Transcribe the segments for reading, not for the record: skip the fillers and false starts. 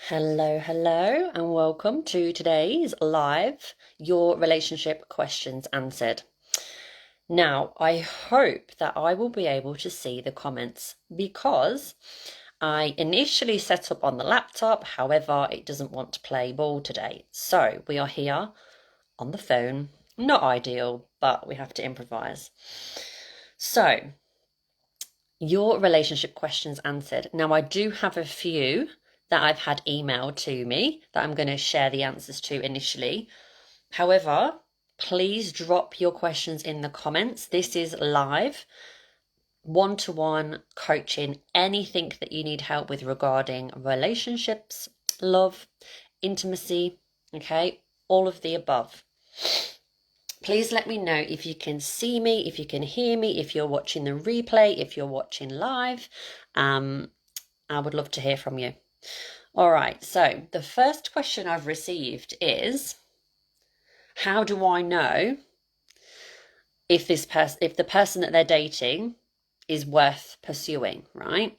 Hello, hello, and welcome to today's live Your Relationship Questions Answered. Now, I hope that I will be able to see the comments because I initially set up on the laptop, however, it doesn't want to play ball today. So we are here on the phone. Not ideal, but we have to improvise. So, your relationship questions answered. Now, I do have a few that I've had emailed to me that I'm going to share the answers to initially. However, please drop your questions in the comments. This is live, one-to-one coaching, anything that you need help with regarding relationships, love, intimacy, okay, all of the above. Please let me know if you can see me, if you can hear me, if you're watching the replay, if you're watching live. I would love to hear from you. All right, so the first question I've received is, how do I know if the person that they're dating is worth pursuing, right?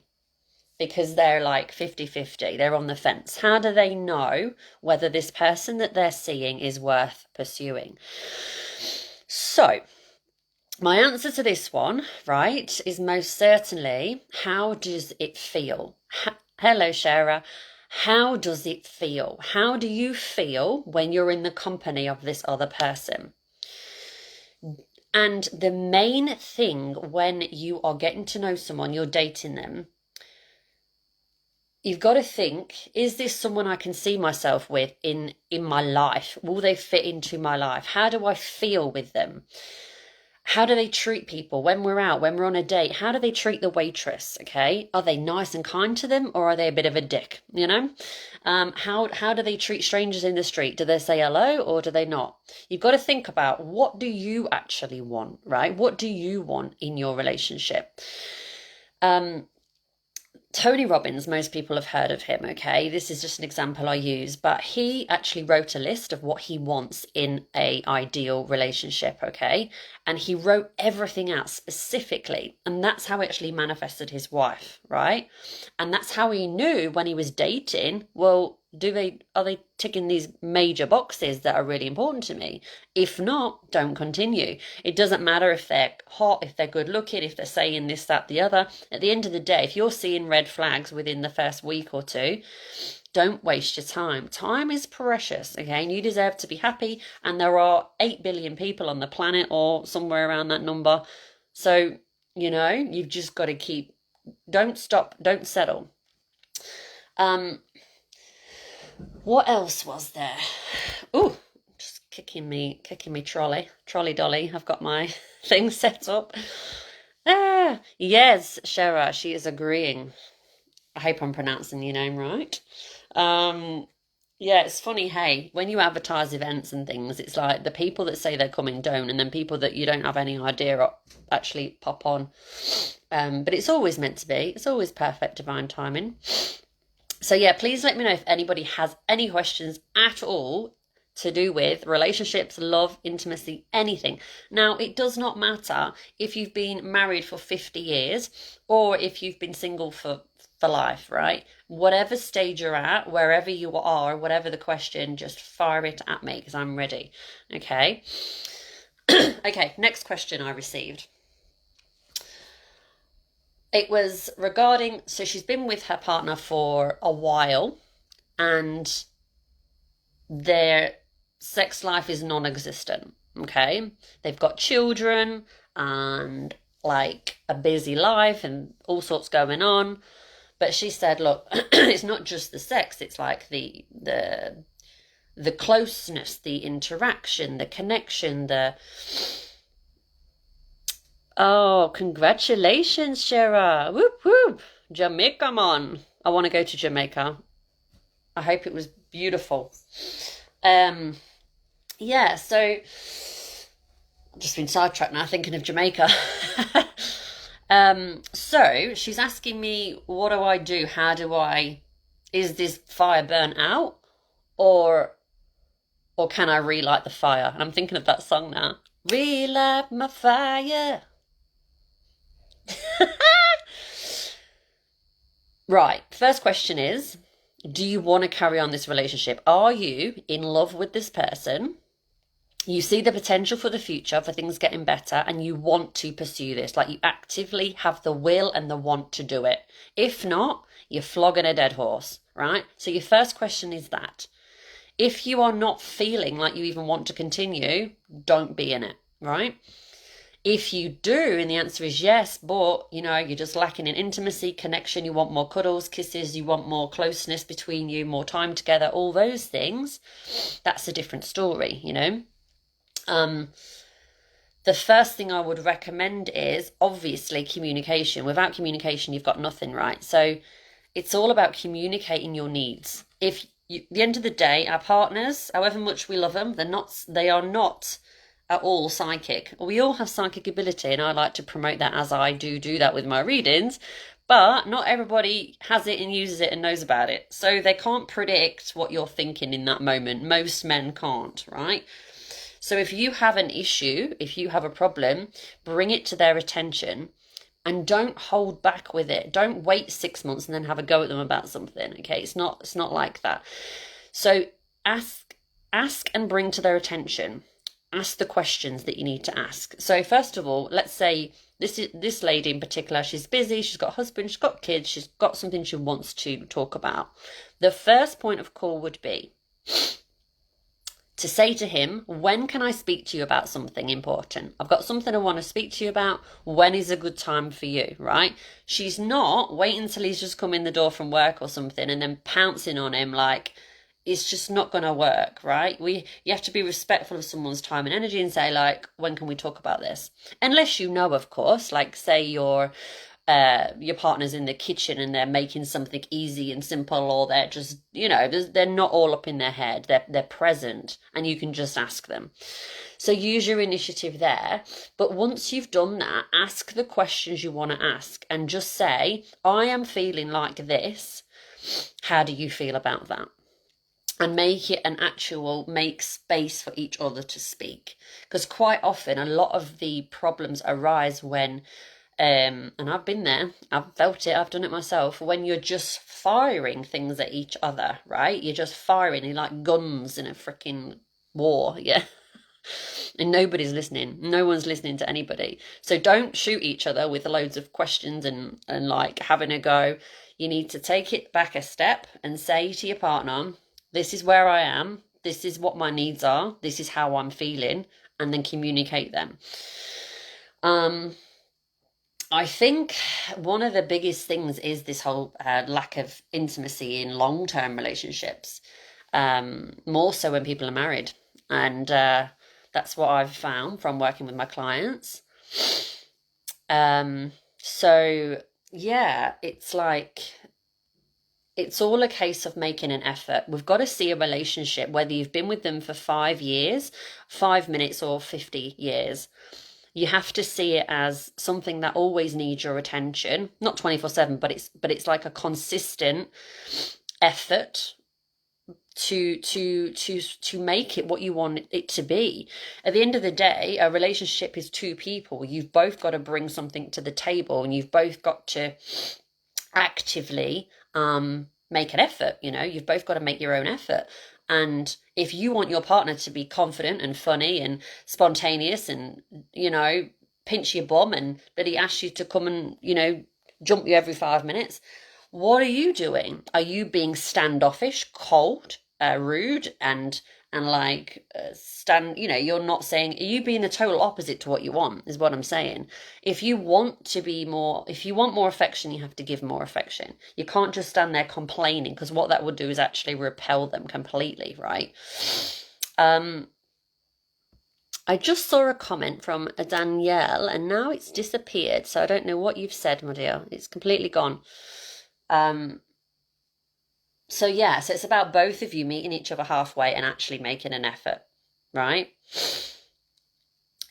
Because they're like 50-50, they're on the fence. How do they know whether this person that they're seeing is worth pursuing? So, my answer to this one, right, is most certainly, how does it feel? Hello, Shara. How does it feel? How do you feel when you're in the company of this other person? And the main thing when you are getting to know someone, you're dating them, you've got to think, is this someone I can see myself with in my life? Will they fit into my life? How do I feel with them? How do they treat people when we're out, when we're on a date? How do they treat the waitress? Okay, are they nice and kind to them, or are they a bit of a dick? You know, how do they treat strangers in the street? Do they say hello, or do they not? You've got to think about, what do you actually want, right? What do you want in your relationship? Tony Robbins, most people have heard of him, okay? This is just an example I use, but he actually wrote a list of what he wants in an ideal relationship, okay? And he wrote everything out specifically, and that's how he actually manifested his wife, right? And that's how he knew when he was dating, well, are they ticking these major boxes that are really important to me? If not, don't continue. It doesn't matter if they're hot, if they're good looking, if they're saying this, that, the other. At the end of the day, if you're seeing red flags within the first week or two, don't waste your time. Time is precious, okay? And you deserve to be happy. And there are 8 billion people on the planet, or somewhere around that number. So, you've just got to don't stop, don't settle. What else was there? Ooh, just kicking me trolley dolly. I've got my thing set up. Yes, Shara, she is agreeing. I hope I'm pronouncing your name right. Yeah, it's funny, hey, when you advertise events and things, it's like the people that say they're coming don't, and then people that you don't have any idea actually pop on. But it's always meant to be. It's always perfect divine timing. So yeah, please let me know if anybody has any questions at all to do with relationships, love, intimacy, anything. Now, it does not matter if you've been married for 50 years or if you've been single for life, right? Whatever stage you're at, wherever you are, whatever the question, just fire it at me because I'm ready. Okay. Okay, next question I received. It was regarding, so she's been with her partner for a while and their sex life is non-existent, okay? They've got children and like a busy life and all sorts going on. But she said, look, it's not just the sex, it's like the closeness, the interaction, the connection, Oh, congratulations, Shara. Whoop, whoop. Jamaica, man. I want to go to Jamaica. I hope it was beautiful. Yeah, so I've just been sidetracked now thinking of Jamaica. So she's asking me, what do I do? Is this fire burnt out? Or can I relight the fire? And I'm thinking of that song now. Relight my fire. Right, first question is, Do you want to carry on this relationship? Are you in love with this person? You see the potential for the future, for things getting better, and you want to pursue this. Like, you actively have the will and the want to do it. If not, you're flogging a dead horse, right? So your first question is that. If you are not feeling like you even want to continue, don't be in it, right? If you do, and the answer is yes, but you're just lacking in intimacy, connection, you want more cuddles, kisses, you want more closeness between you, more time together, all those things, that's a different story, The first thing I would recommend is obviously communication. Without communication, you've got nothing, right? So it's all about communicating your needs. If you, at the end of the day, our partners, however much we love them, they are not at all psychic. We all have psychic ability, and I like to promote that, as I do that with my readings. But not everybody has it and uses it and knows about it. So they can't predict what you're thinking in that moment. Most men can't, right? So if you have an issue, if you have a problem, bring it to their attention and don't hold back with it. Don't wait 6 months and then have a go at them about something. Okay, it's not like that. So ask and bring to their attention. Ask the questions that you need to ask. So first of all, let's say this lady in particular, she's busy, she's got a husband, she's got kids, she's got something she wants to talk about. The first point of call would be to say to him, when can I speak to you about something important? I've got something I want to speak to you about. When is a good time for you, right? She's not waiting until he's just come in the door from work or something and then pouncing on him like, it's just not going to work, right? You have to be respectful of someone's time and energy and say, like, when can we talk about this? Unless you know, of course, like say your partner's in the kitchen and they're making something easy and simple, or they're just, they're not all up in their head. They're present and you can just ask them. So use your initiative there. But once you've done that, ask the questions you want to ask and just say, I am feeling like this. How do you feel about that? And make it make space for each other to speak. Because quite often, a lot of the problems arise when, and I've been there, I've felt it, I've done it myself, when you're just firing things at each other, right? You're just firing, you're like guns in a freaking war, yeah? And nobody's listening. No one's listening to anybody. So don't shoot each other with loads of questions and like having a go. You need to take it back a step and say to your partner, this is where I am, this is what my needs are, this is how I'm feeling, and then communicate them. I think one of the biggest things is this whole lack of intimacy in long-term relationships, more so when people are married. And that's what I've found from working with my clients. So yeah, it's like, it's all a case of making an effort. We've got to see a relationship, whether you've been with them for 5 years, 5 minutes, or 50 years. You have to see it as something that always needs your attention, not 24/7, but it's like a consistent effort to make it what you want it to be. At the end of the day, a relationship is two people. You've both got to bring something to the table, and you've both got to actively make an effort. You've both got to make your own effort. And if you want your partner to be confident and funny and spontaneous and pinch your bum and that he asks you to come and jump you every 5 minutes, what are you doing? Are you being standoffish, cold, rude, and like you're not saying, are you being the total opposite to what you want, is what I'm saying. If you want more affection, you have to give more affection. You can't just stand there complaining, because what that would do is actually repel them completely, right? I just saw a comment from a Danielle and now it's disappeared, so I don't know what you've said, my dear. It's completely gone. So it's about both of you meeting each other halfway and actually making an effort, right?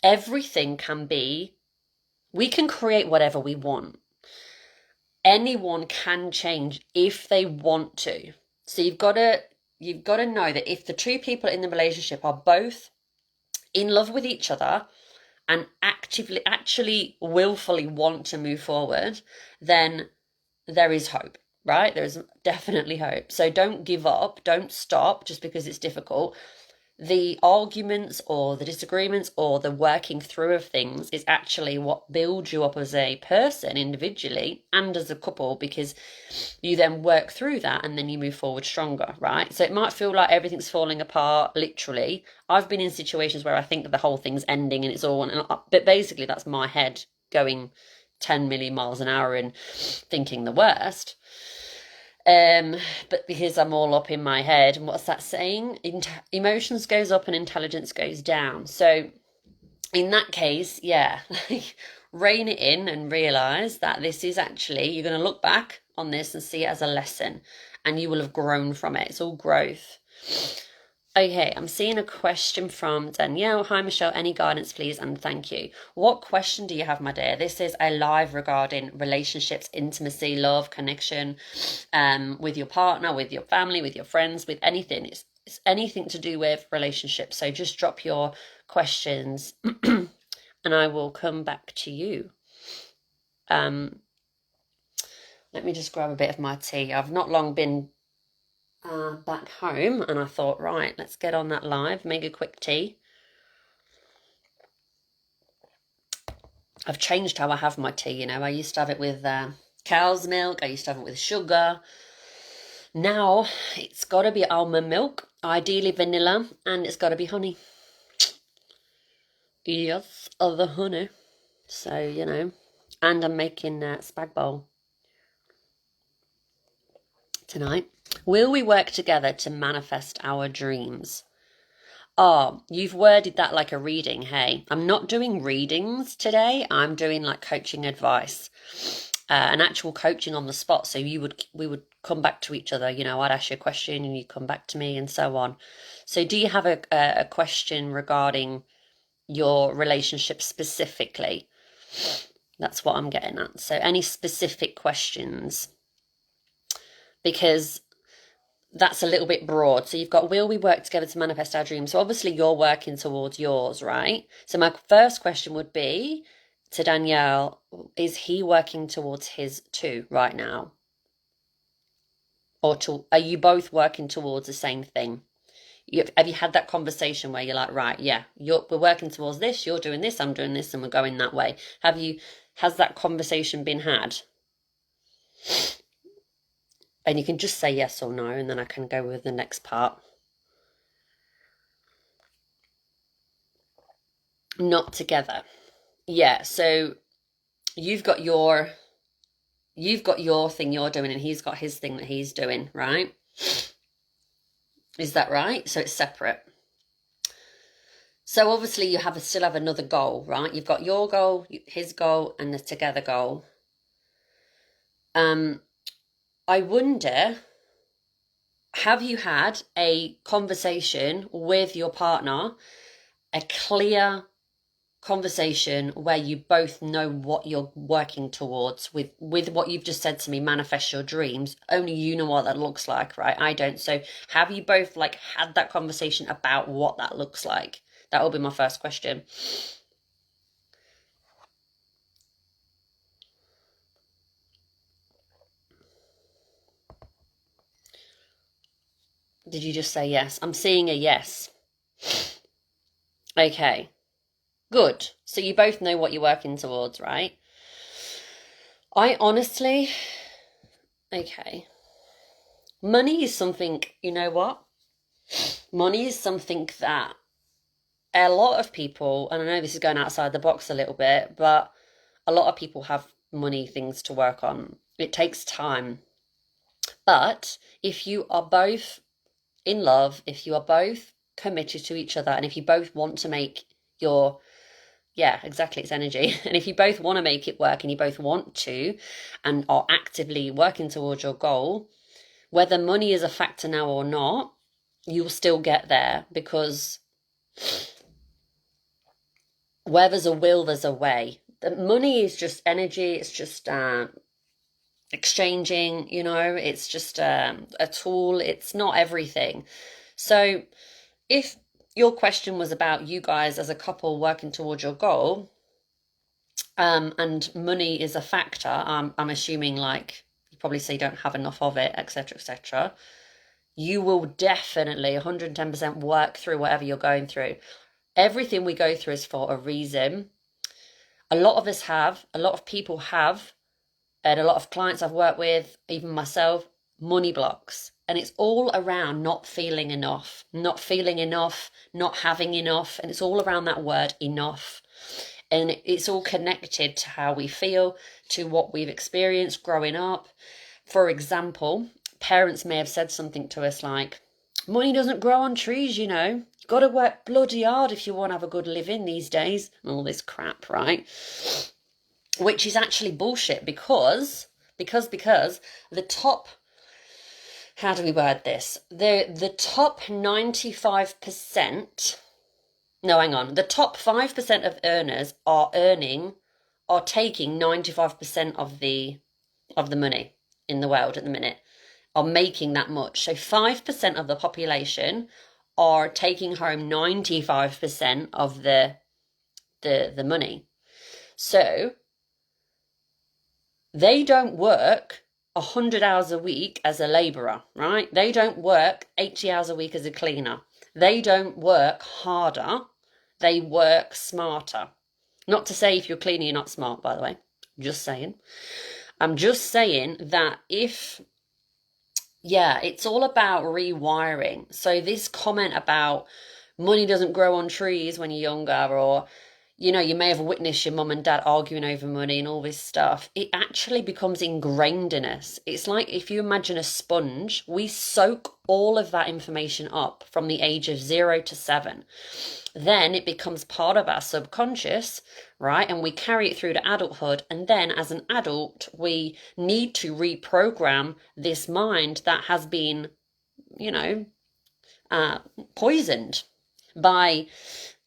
Everything we can create whatever we want. Anyone can change if they want to. So you've got to know that if the two people in the relationship are both in love with each other and actually willfully want to move forward, then there is hope, right? There is definitely hope. So don't give up, don't stop just because it's difficult. The arguments or the disagreements or the working through of things is actually what builds you up as a person individually and as a couple, because you then work through that and then you move forward stronger, right? So it might feel like everything's falling apart, literally. I've been in situations where I think that the whole thing's ending and it's all, but basically that's my head going 10 million miles an hour and thinking the worst. But because I'm all up in my head, and what's that saying? Emotions goes up and intelligence goes down. So in that case, yeah, rein it in and realize that this is actually, you're going to look back on this and see it as a lesson, and you will have grown from it. It's all growth. Okay, I'm seeing a question from Danielle. Hi, Michelle. Any guidance, please, and thank you. What question do you have, my dear? This is a live regarding relationships, intimacy, love, connection, with your partner, with your family, with your friends, with anything. It's anything to do with relationships. So just drop your questions, and I will come back to you. Let me just grab a bit of my tea. I've not long been back home, and I thought, right, let's get on that live, make a quick tea. I've changed how I have my tea, you know. I used to have it with cow's milk, I used to have it with sugar. Now it's got to be almond milk, ideally vanilla, and it's got to be honey. Yes, the honey. So, you know, and I'm making spag bowl tonight. Will we work together to manifest our dreams? Oh, you've worded that like a reading. Hey, I'm not doing readings today. I'm doing like coaching advice, an actual coaching on the spot. So we would come back to each other. You know, I'd ask you a question and you come back to me and so on. So do you have a question regarding your relationship specifically? That's what I'm getting at. So any specific questions? Because that's a little bit broad. So you've got, will we work together to manifest our dreams? So obviously you're working towards yours, right? So my first question would be to Danielle, is he working towards his too right now? Or are you both working towards the same thing? Have you had that conversation where you're like, right, yeah, we're working towards this, you're doing this, I'm doing this, and we're going that way? Has that conversation been had? And you can just say yes or no, and then I can go with the next part. Not together. Yeah, so you've got your thing you're doing and he's got his thing that he's doing, right? Is that right? So it's separate. So obviously you still have another goal, right? You've got your goal, his goal, and the together goal. I wonder, have you had a conversation with your partner, a clear conversation where you both know what you're working towards with what you've just said to me, manifest your dreams? Only you know what that looks like, right? I don't. So have you both like had that conversation about what that looks like? That will be my first question. Did you just say yes? I'm seeing a yes. Okay, good. So you both know what you're working towards, right? I honestly, okay. Money is something, you know what? Money is something that a lot of people, and I know this is going outside the box a little bit, but a lot of people have money things to work on. It takes time. But if you are both in love, if you are both committed to each other, and if you both want to make yeah, exactly, it's energy. And if you both want to make it work and you both want to and are actively working towards your goal, whether money is a factor now or not, you will still get there, because where there's a will, there's a way. The money is just energy. It's just exchanging, you know, it's just a tool. It's not everything. So if your question was about you guys as a couple working towards your goal, and money is a factor, I'm assuming like probably say you don't have enough of it, etc., etc. You will definitely 110% work through whatever you're going through. Everything we go through is for a reason. A lot of us have, a lot of people have, and a lot of clients I've worked with, even myself, money blocks. And it's all around not feeling enough, not having enough. And it's all around that word enough. And it's all connected to how we feel, to what we've experienced growing up. For example, parents may have said something to us like, money doesn't grow on trees, you know. You've got to work bloody hard if you want to have a good living these days. And all this crap, right? Which is actually bullshit because the top, how do we word this? The top 95%, no, hang on. The top 5% of earners are taking 95% of the money in the world at the minute, are making that much. So 5% of the population are taking home 95% of the money. So they don't work 100 hours a week as a labourer, right? They don't work 80 hours a week as a cleaner. They don't work harder. They work smarter. Not to say if you're cleaning, you're not smart, by the way. Just saying. I'm just saying that it's all about rewiring. So this comment about money doesn't grow on trees when you're younger, or, you know, you may have witnessed your mum and dad arguing over money and all this stuff. It actually becomes ingrained in us. It's like if you imagine a sponge, we soak all of that information up from the age of 0 to 7. Then it becomes part of our subconscious, right? And we carry it through to adulthood. And then as an adult, we need to reprogram this mind that has been, poisoned by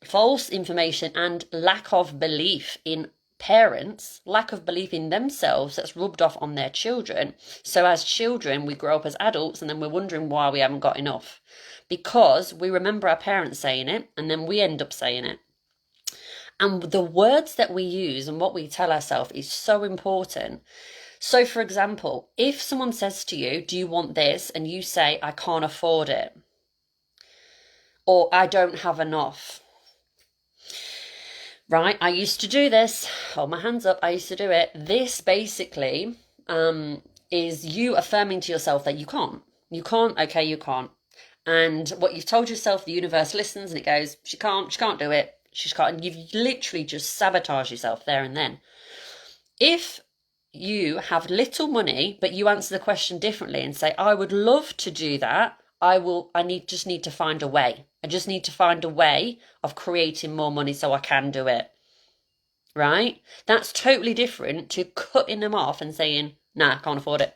false information and lack of belief in parents, lack of belief in themselves that's rubbed off on their children. So as children, we grow up as adults and then we're wondering why we haven't got enough. Because we remember our parents saying it and then we end up saying it. And the words that we use and what we tell ourselves is so important. So for example, if someone says to you, do you want this? And you say, I can't afford it. Or I don't have enough. Right, I used to do this. Hold my hands up, I used to do it. This basically is you affirming to yourself that you can't. You can't, okay, you can't. And what you've told yourself, the universe listens and it goes, she can't do it. She can't. And you've literally just sabotaged yourself there and then. If you have little money, but you answer the question differently and say, I would love to do that. I just need to find a way. I just need to find a way of creating more money so I can do it. Right? That's totally different to cutting them off and saying, nah, I can't afford it.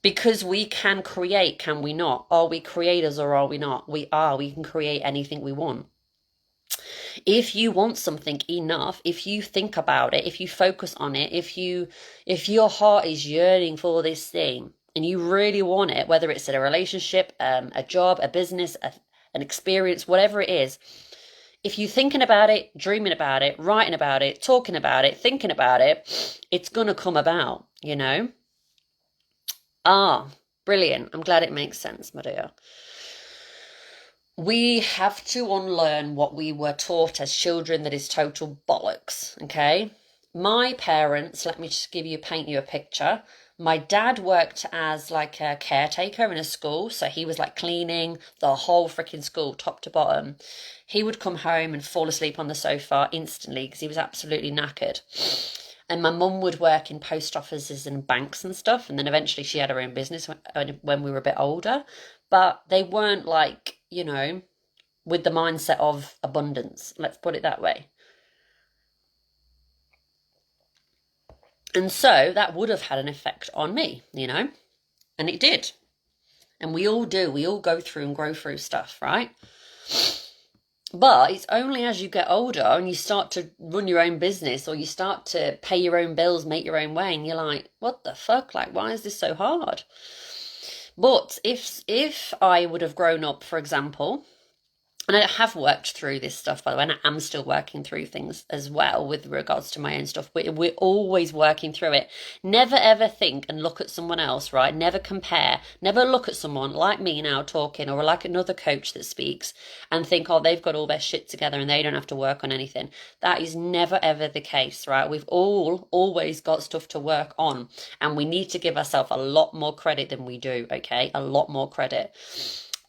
Because we can create, can we not? Are we creators or are we not? We are. We can create anything we want. If you want something enough, if you think about it, if you focus on it, if your heart is yearning for this thing and you really want it, whether it's in a relationship, a job, a business, an experience, whatever it is, if you're thinking about it, dreaming about it, writing about it, talking about it, thinking about it, it's going to come about, you know? Brilliant. I'm glad it makes sense, my dear. We have to unlearn what we were taught as children that is total bollocks, okay? My parents, let me just paint you a picture. My dad worked as like a caretaker in a school, so he was like cleaning the whole freaking school, top to bottom. He would come home and fall asleep on the sofa instantly because he was absolutely knackered. And my mum would work in post offices and banks and stuff. And then eventually she had her own business when we were a bit older. But they weren't like, you know, with the mindset of abundance. Let's put it that way. And so that would have had an effect on me, you know. And it did. And we all do. We all go through and grow through stuff, right? But it's only as you get older and you start to run your own business or you start to pay your own bills, make your own way, and you're like, what the fuck? Like, why is this so hard? But if I would have grown up, for example, And I have worked through this stuff, by the way, and I am still working through things as well with regards to my own stuff. We're always working through it. Never ever think and look at someone else, right? Never compare. Never look at someone like me now talking, or like another coach that speaks, and think, oh, they've got all their shit together and they don't have to work on anything. That is never ever the case, right? We've all always got stuff to work on, and we need to give ourselves a lot more credit than we do, okay? A lot more credit.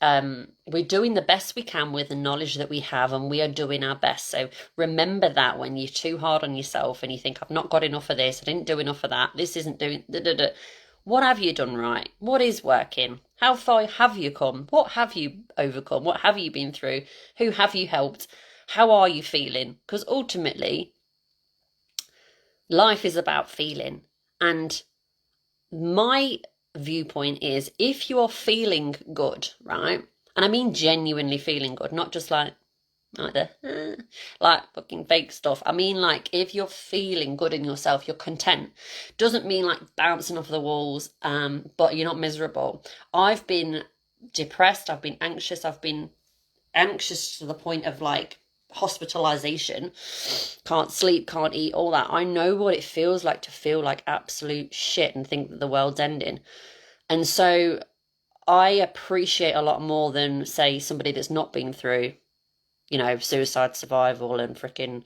We're doing the best we can with the knowledge that we have, and we are doing our best. So remember that when you're too hard on yourself and you think, I've not got enough of this, I didn't do enough of that, this isn't doing, what have you done right? What is working? How far have you come? What have you overcome? What have you been through? Who have you helped? How are you feeling? Because ultimately, life is about feeling. And my viewpoint is, if you are feeling good, right? And I mean genuinely feeling good, not just like the like fucking fake stuff. I mean, like, if you're feeling good in yourself, you're content. Doesn't mean like bouncing off the walls, but you're not miserable. I've been depressed, I've been anxious to the point of like hospitalization, can't sleep, can't eat, all that. I know what it feels like to feel like absolute shit and think that the world's ending. And so I appreciate a lot more than, say, somebody that's not been through, suicide survival and freaking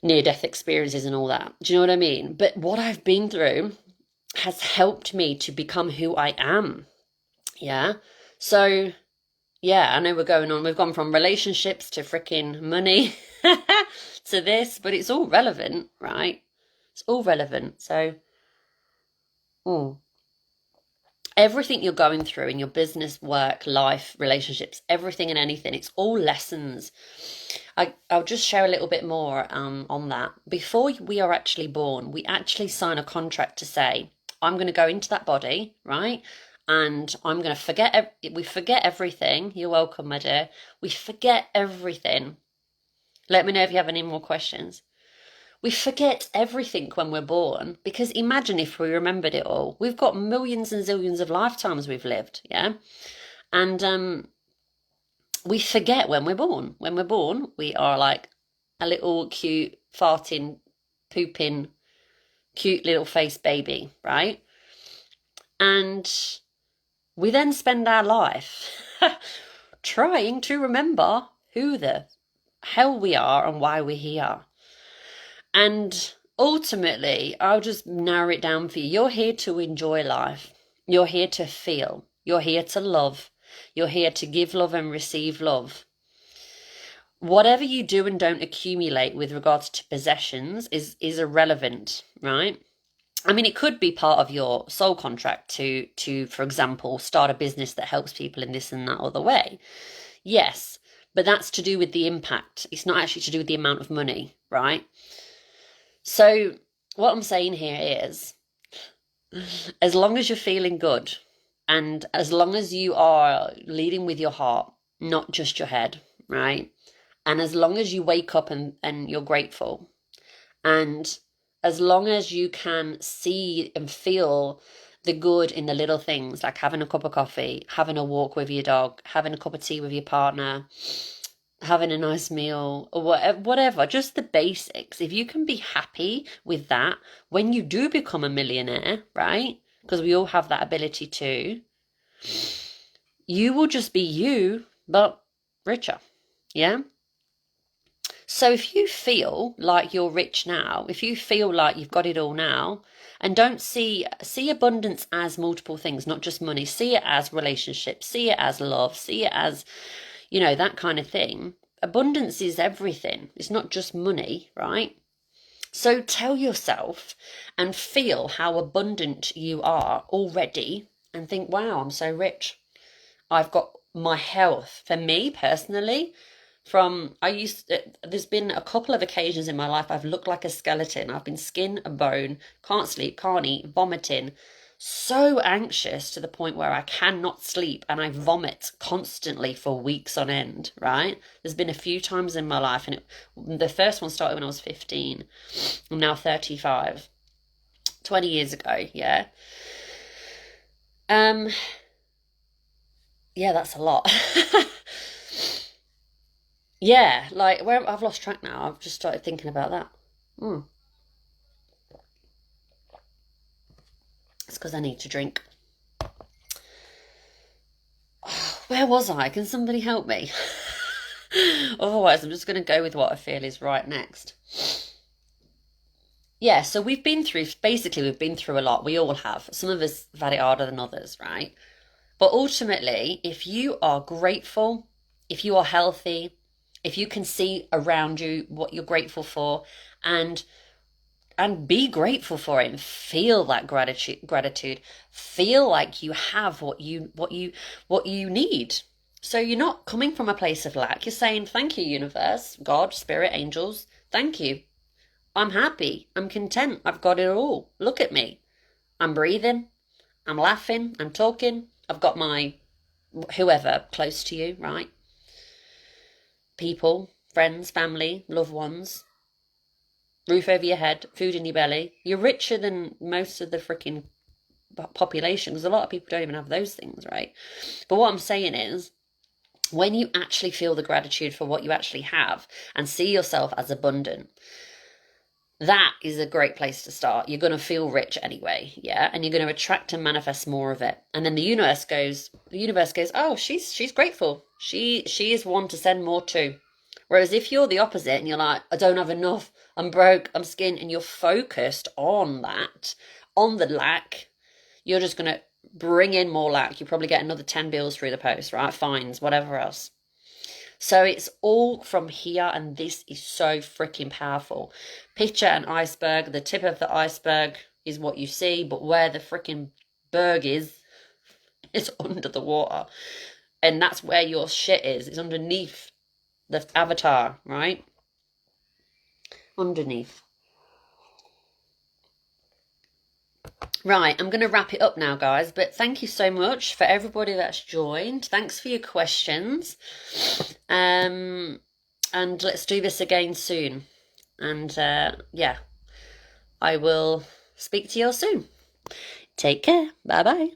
near-death experiences and all that. Do you know what I mean? But what I've been through has helped me to become who I am. Yeah. So yeah, I know we've gone from relationships to freaking money to this, but it's all relevant, right? It's all relevant. So, everything you're going through in your business, work, life, relationships, everything and anything, it's all lessons. I'll just share a little bit more on that. Before we are actually born, we actually sign a contract to say, I'm going to go into that body, right? And I'm going to we forget everything. You're welcome, my dear. We forget everything. Let me know if you have any more questions. We forget everything when we're born, because imagine if we remembered it all. We've got millions and zillions of lifetimes we've lived, yeah? And we forget when we're born. When we're born, we are like a little cute, farting, pooping, cute little face baby, right? And we then spend our life trying to remember who the hell we are and why we're here. And ultimately, I'll just narrow it down for you. You're here to enjoy life. You're here to feel. You're here to love. You're here to give love and receive love. Whatever you do and don't accumulate with regards to possessions is irrelevant, right? I mean, it could be part of your soul contract to, for example, start a business that helps people in this and that other way. Yes, but that's to do with the impact. It's not actually to do with the amount of money, right? So what I'm saying here is, as long as you're feeling good, and as long as you are leading with your heart, not just your head, right? And as long as you wake up and you're grateful, and as long as you can see and feel the good in the little things, like having a cup of coffee, having a walk with your dog, having a cup of tea with your partner, having a nice meal, or whatever, just the basics. If you can be happy with that when you do become a millionaire, right? Because we all have that ability too. You will just be you, but richer. Yeah? So if you feel like you're rich now, if you feel like you've got it all now, and don't see abundance as multiple things, not just money, see it as relationships, see it as love, see it as, that kind of thing. Abundance is everything. It's not just money, right? So tell yourself and feel how abundant you are already, and think, wow, I'm so rich. I've got my health. For me personally, there's been a couple of occasions in my life I've looked like a skeleton. I've been skin and bone, can't sleep, can't eat, vomiting, so anxious to the point where I cannot sleep and I vomit constantly for weeks on end, right? There's been a few times in my life, and the first one started when I was 15. I'm now 35. 20 years ago, yeah. Yeah, that's a lot. Yeah, like where I've lost track now. I've just started thinking about that. Mm. It's because I need to drink. Where was I? Can somebody help me? Otherwise, I'm just going to go with what I feel is right next. Yeah, so we've been through, basically, we've been through a lot. We all have. Some of us have had it harder than others, right? But ultimately, if you are grateful, if you are healthy, if you can see around you what you're grateful for, and be grateful for it and feel that gratitude, feel like you have what you need. So you're not coming from a place of lack. You're saying, thank you, universe, God, spirit, angels, thank you. I'm happy. I'm content. I've got it all. Look at me. I'm breathing. I'm laughing. I'm talking. I've got my whoever close to you, right? People, friends, family, loved ones, roof over your head, food in your belly. You're richer than most of the freaking population because a lot of people don't even have those things, right? But what I'm saying is, when you actually feel the gratitude for what you actually have and see yourself as abundant, that is a great place to start. You're going to feel rich anyway, yeah, and you're going to attract and manifest more of it. And then the universe goes, oh, she's grateful. She is one to send more to. Whereas if you're the opposite and you're like, I don't have enough, I'm broke, I'm skint, and you're focused on that, on the lack, you're just going to bring in more lack. You probably get another 10 bills through the post, right? Fines, whatever else. So it's all from here, and this is so freaking powerful. Picture an iceberg. The tip of the iceberg is what you see, but where the freaking berg is under the water. And that's where your shit is. It's underneath the avatar, right? Underneath. Right, I'm going to wrap it up now, guys. But thank you so much for everybody that's joined. Thanks for your questions. And let's do this again soon. And yeah, I will speak to you all soon. Take care. Bye bye.